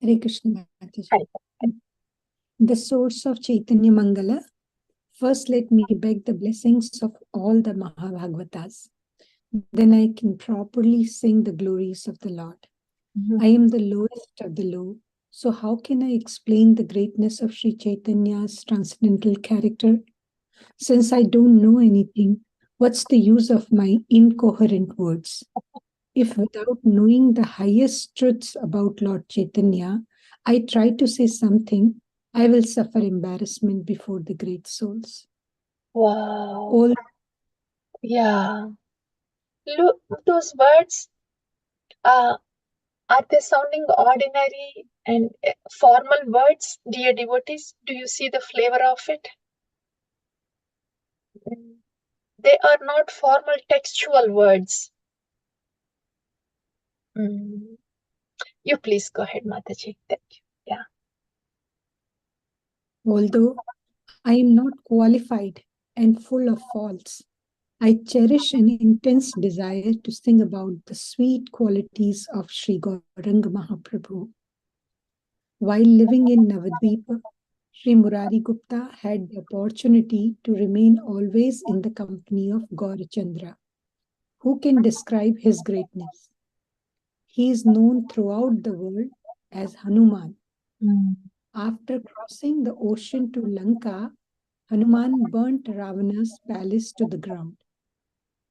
Hare Krishna Mataji. Hare. The source of Chaitanya Mangala. First, let me beg the blessings of all the Mahabhagavatas. Then I can properly sing the glories of the Lord. I am the lowest of the low. So how can I explain the greatness of Sri Chaitanya's transcendental character? Since I don't know anything, what's the use of my incoherent words? If without knowing the highest truths about Lord Chaitanya, I try to say something, I will suffer embarrassment before the great souls. Wow. All Yeah. Look, those words, are they sounding ordinary and formal words, dear devotees? Do you see the flavor of it? They are not formal textual words. You please go ahead, Mataji. Thank you. Yeah. although I am not qualified and full of faults, I cherish an intense desire to sing about the sweet qualities of Sri Gauranga Mahaprabhu. While living in Navadvipa, Sri Murari Gupta had the opportunity to remain always in the company of Gaurachandra. Who can describe his greatness? He is known throughout the world as Hanuman. After crossing the ocean to Lanka, Hanuman burnt Ravana's palace to the ground.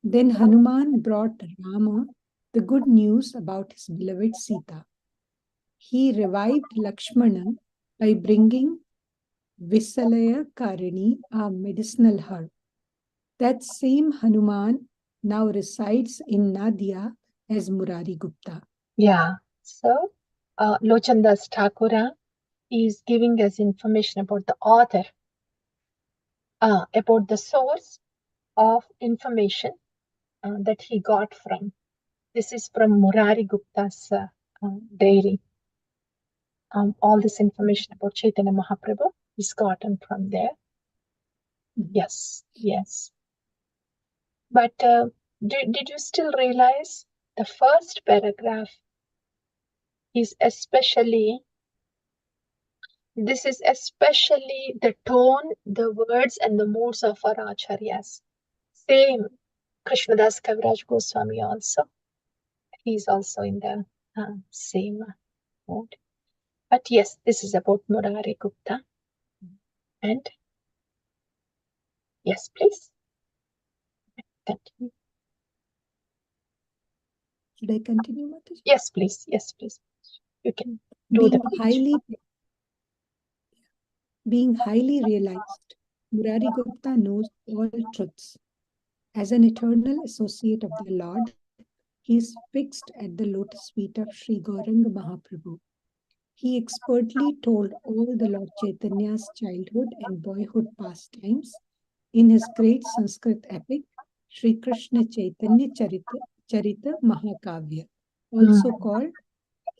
Then Hanuman brought Rama the good news about his beloved Sita. He revived Lakshmana by bringing Visalaya Karini, a medicinal herb. That same Hanuman now resides in Nadia as Murari Gupta. Yeah. So, Lochandas Thakura is giving us information about the author, about the source of information that he got from. This is from Murari Gupta's diary. All this information about Chaitanya Mahaprabhu is gotten from there. Yes, yes. But did you still realize the first paragraph is especially, this is especially the tone, the words, and the moods of our acharyas. Same, Krishnadas Kaviraj Goswami also. He's also in the same mood. But yes, this is about Murari Gupta. And yes, please. Continue. Should I continue, Mataji? Yes, please. Yes, please. You can do Being highly realized, Murari Gupta knows all truths. As an eternal associate of the Lord, he is fixed at the lotus feet of Sri Gauranga Mahaprabhu. He expertly told all the Lord Chaitanya's childhood and boyhood pastimes in his great Sanskrit epic, Sri Krishna Chaitanya Charita Mahakavya, also called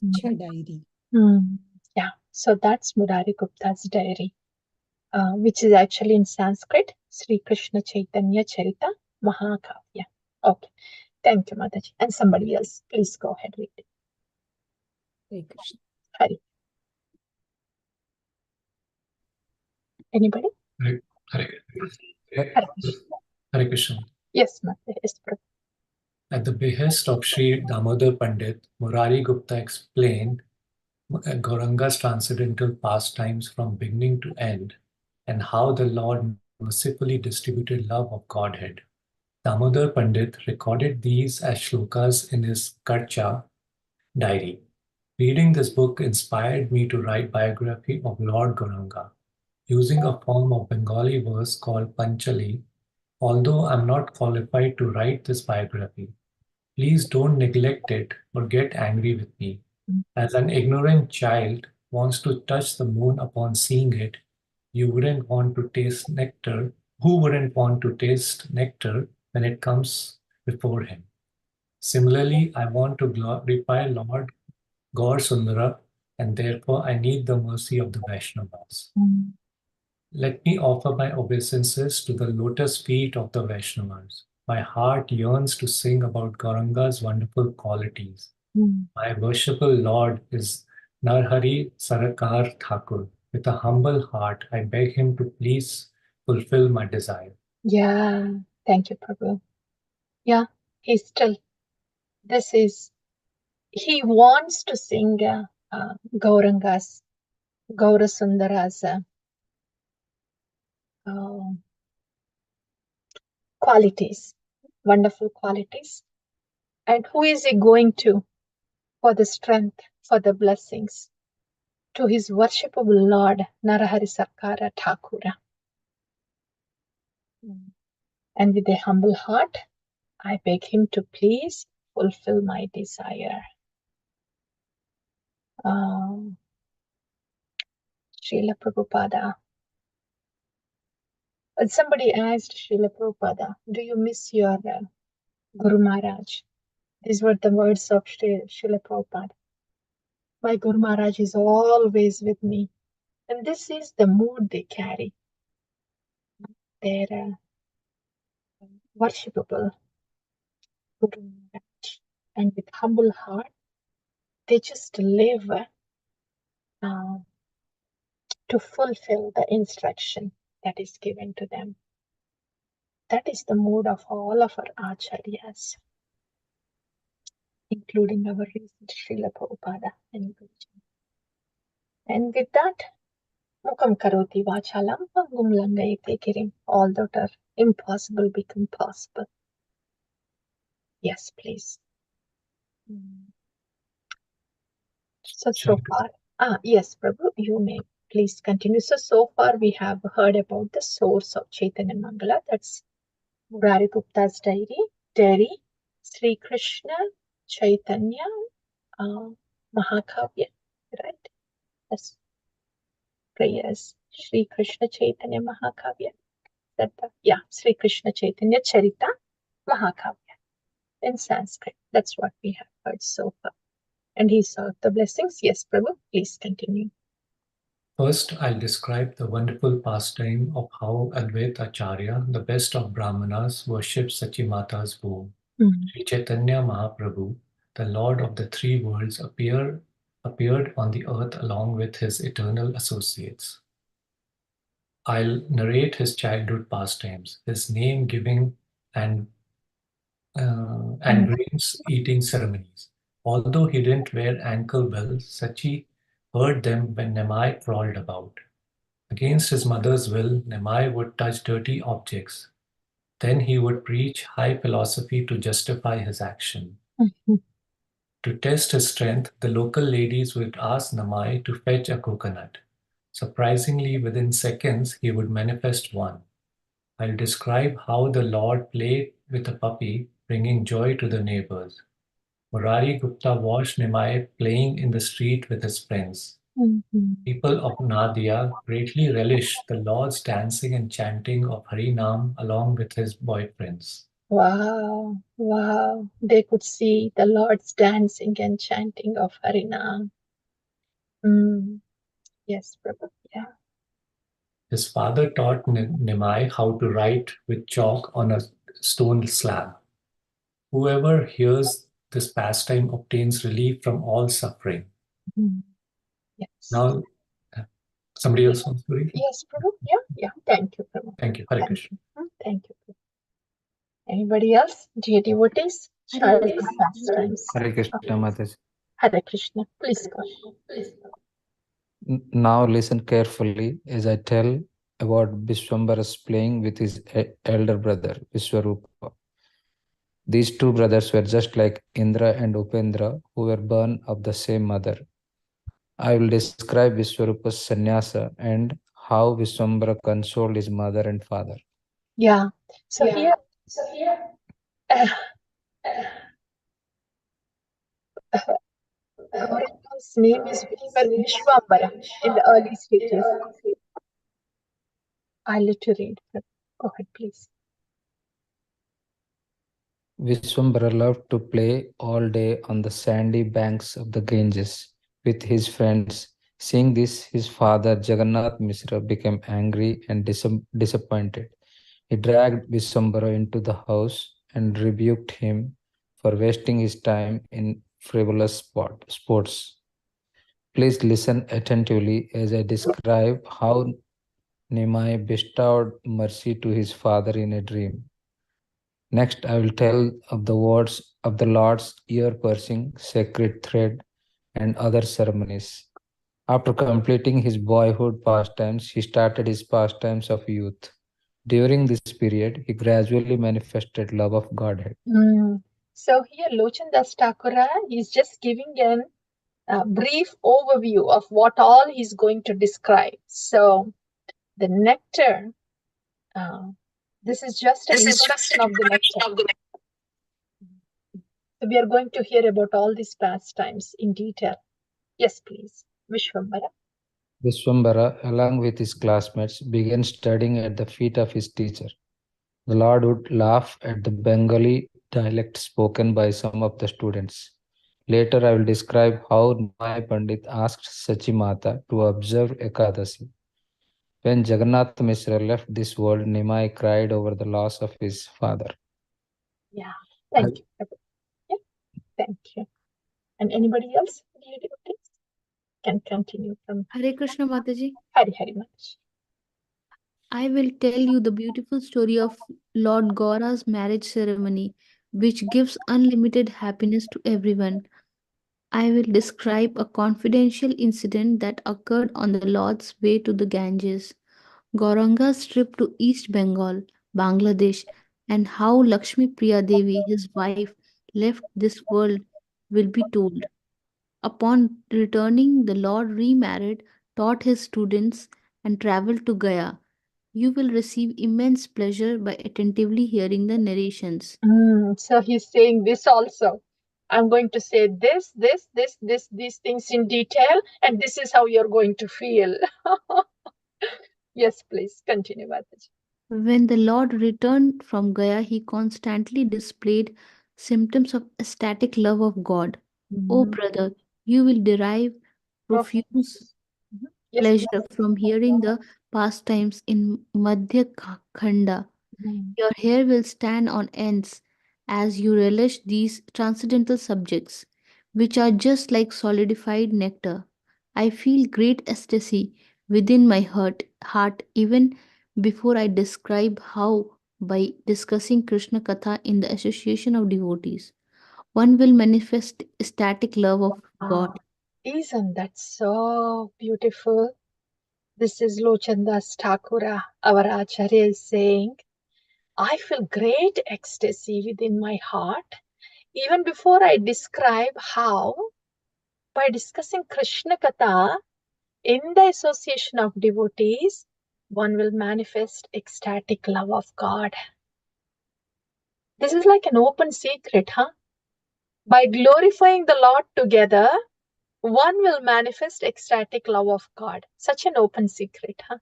Ichha Diary. Yeah, so that's Murari Gupta's diary, which is actually in Sanskrit, Sri Krishna Chaitanya Charita Mahakavya. Okay, thank you, Mataji. And somebody else, please go ahead with it. Hare Krishna. Hari. Anybody? Hare Krishna. Yes, Mataji. Yes, At the behest of Sri Damodar Pandit, Murari Gupta explained Gauranga's transcendental pastimes from beginning to end and how the Lord mercifully distributed love of Godhead. Damodar Pandit recorded these as shlokas in his Karcha diary. Reading this book inspired me to write biography of Lord Gauranga, using a form of Bengali verse called Panchali. Although I'm not qualified to write this biography, please don't neglect it or get angry with me. As an ignorant child wants to touch the moon upon seeing it, you wouldn't want to taste nectar. Who wouldn't want to taste nectar when it comes before him? Similarly, I want to glorify Lord Gaur Sundara, and therefore I need the mercy of the Vaishnavas. Let me offer my obeisances to the lotus feet of the Vaishnavas. My heart yearns to sing about Gauranga's wonderful qualities. My worshipful Lord is Narhari Sarakar Thakur, with a humble heart, I beg him to please fulfill my desire. Yeah, thank you, Prabhu. Yeah, he's still, this is, he wants to sing Gauranga's, Gaurasundara's qualities, wonderful qualities. And who is he going to for the strength, for the blessings? To his worshipable Lord, Narahari Sarkara Thakura. And with a humble heart, I beg him to please fulfill my desire. Srila Prabhupada. Somebody asked Srila Prabhupada, do you miss your Guru Maharaj? These were the words of Srila Prabhupada. My Guru Maharaj is always with me. And this is the mood they carry. They're worshipable Guru Maharaj. And with humble heart, they just live to fulfill the instruction that is given to them. That is the mood of all of our acharyas, including our recent Srila Prabhupada and Guruji. And with that, Mukam Karoti Vachalam Pangum Langayate Girim, all that are impossible become possible. Yes, please. So far, yes, Prabhu, you may please continue. So far we have heard about the source of Chaitanya Mangala. That's Murari Gupta's diary, Sri Krishna Chaitanya Mahakavya, right? That's prayers. Sri Krishna Chaitanya Mahakavya. Yeah, Sri Krishna Chaitanya Charita Mahakavya in Sanskrit. That's what we have heard so far. And he sought the blessings. Yes, Prabhu, please continue. First, I'll describe the wonderful pastime of how Advaita Acharya, the best of Brahmanas, worships Sachimata's womb. Sri Chaitanya Mahaprabhu, the Lord of the three worlds, appeared on the earth along with his eternal associates. I'll narrate his childhood pastimes, his name-giving and grains-eating ceremonies. Although he didn't wear ankle bells, Sachi heard them when Nimai crawled about. Against his mother's will, Nimai would touch dirty objects. Then he would preach high philosophy to justify his action. To test his strength, the local ladies would ask Nimai to fetch a coconut. Surprisingly, within seconds, he would manifest one. I'll describe how the Lord played with a puppy, bringing joy to the neighbors. Murari Gupta watched Nimai playing in the street with his friends. People of Nadia greatly relished the Lord's dancing and chanting of Harinam along with his boyfriends. Wow, wow. They could see the Lord's dancing and chanting of Harinam. Yes, Prabhu, yeah. His father taught Nimai how to write with chalk on a stone slab. Whoever hears this pastime obtains relief from all suffering. Yes. Now, somebody else wants to read? Yes, Prabhu. Yeah. Thank you, Prabhu. Thank you. Hare Krishna. Thank you, Prabhu. Anybody else? Dear devotees? Childhood pastimes. Hare Krishna, Mataji. Hare Krishna. Please go. Now listen carefully as I tell about Vishwambara's playing with his elder brother, Vishwarupa. These two brothers were just like Indra and Upendra, who were born of the same mother. I will describe Vishwarupa's sannyasa and how Vishwambara consoled his mother and father. Yeah. So here Gauranga's name is Vishwambara in the early stages. I'll let you read. Go ahead, please. Vishwambara loved to play all day on the sandy banks of the Ganges with his friends. Seeing this, his father Jagannath Mishra became angry and disappointed. He dragged Vishwambara into the house and rebuked him for wasting his time in frivolous sports. Please listen attentively as I describe how Nimai bestowed mercy to his father in a dream. Next, I will tell of the words of the Lord's ear-piercing sacred thread and other ceremonies. After completing his boyhood pastimes, he started his pastimes of youth. During this period, he gradually manifested love of Godhead. So here Lochandas Thakura is just giving a brief overview of what all he's going to describe. So the nectar, this is just an introduction of the nectar. So we are going to hear about all these pastimes in detail. Yes, please, Vishwambara. Vishwambara, along with his classmates, began studying at the feet of his teacher. The Lord would laugh at the Bengali dialect spoken by some of the students. Later, I will describe how Nimai Pandit asked Sachi Mata to observe Ekadasi. When Jagannath Mishra left this world, Nimai cried over the loss of his father. Yeah, thank you. Yeah, thank you. And anybody else? Can continue from Hare Krishna Mataji. Hari Maharaj. I will tell you the beautiful story of Lord Gaura's marriage ceremony, which gives unlimited happiness to everyone. I will describe a confidential incident that occurred on the Lord's way to the Ganges, Gauranga's trip to East Bengal, Bangladesh, and how Lakshmi Priya Devi, his wife, left this world will be told. Upon returning, the Lord remarried, taught his students, and traveled to Gaya. You will receive immense pleasure by attentively hearing the narrations. So he's saying this also. I'm going to say this, these things in detail, and this is how you're going to feel. Yes, please continue, Mataji. When the Lord returned from Gaya, he constantly displayed symptoms of ecstatic love of God. O brother, you will derive profuse Yes, pleasure from hearing the pastimes in Madhya Khanda. Your hair will stand on ends as you relish these transcendental subjects, which are just like solidified nectar. I feel great ecstasy within my heart even before I describe how, by discussing Krishna Katha in the association of devotees, one will manifest ecstatic love of God. Isn't that so beautiful? This is Lochandas Thakura, our Acharya, is saying, I feel great ecstasy within my heart, even before I describe how, by discussing Krishna Katha in the association of devotees, one will manifest ecstatic love of God. This is like an open secret, huh? By glorifying the Lord together, one will manifest ecstatic love of God. Such an open secret, huh?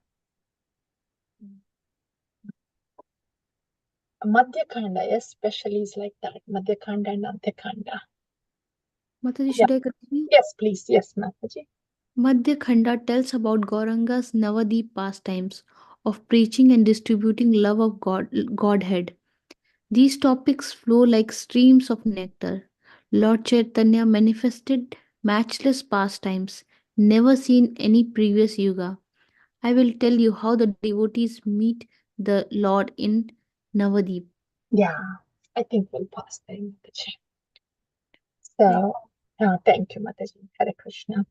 Madhya especially is like that. Madhya Khanda and Antya Mataji, should I continue? Yes, please. Yes, Mataji. Madhya Khanda tells about Gauranga's Navadip pastimes of preaching and distributing love of Godhead. These topics flow like streams of nectar. Lord Chaitanya manifested matchless pastimes never seen any previous yuga. I will tell you how the devotees meet the Lord in Navadip. Yeah, I think we'll pause there, Mataji. So, thank you, Mataji. Hare Krishna.